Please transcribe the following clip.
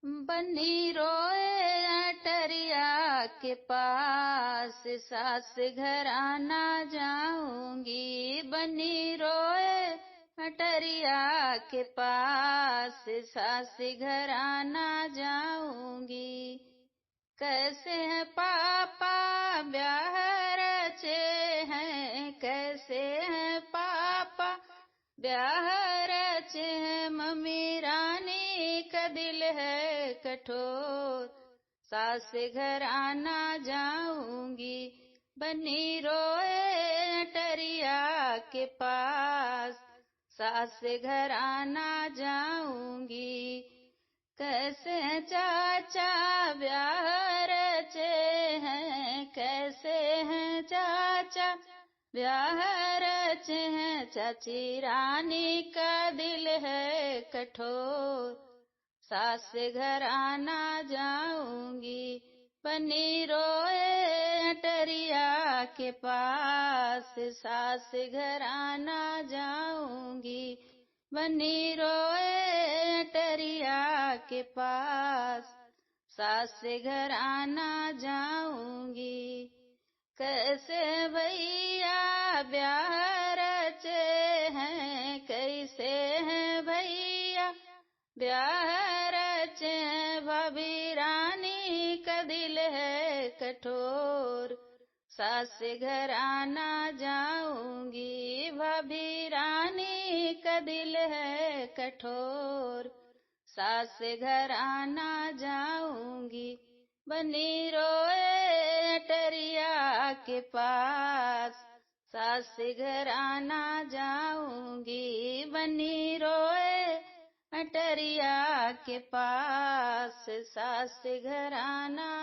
बनी रोए अटरिया के पास, सास घर आना जाऊंगी। बनी रोए अटरिया के पास, सास घर आना जाऊंगी। कैसे हैं पापा ब्याह रचे हैं, कैसे हैं पापा ब्याह रचे हैं। मम्मी रानी का दिल है कठोर, सास घर आना जाऊंगी। बनी रोए अटरिया के पास, सास घर आना जाऊंगी। कैसे चाचा ब्याह रचे हैं, कैसे हैं चाचा ब्याह रचे हैं। चाची रानी का दिल है कठोर, सास घर आना जाऊंगी। बनी रोए अटरिया के पास, सास घर आना जाऊंगी। बनी रोए अटरिया के पास, सास घर आना जाऊंगी। कैसे भैया ब्याह रचे हैं, कैसे हैं भैया ब्याह रचे हैं। भाभी रानी का दिल है कठोर, सास घर आना जाऊंगी। भाभी रानी का दिल है कठोर, सास घर आना जाऊंगी। बनी रोए अटरिया के पास, सास घर आना जाऊंगी। बनी रोए अटरिया के पास, सास घर आना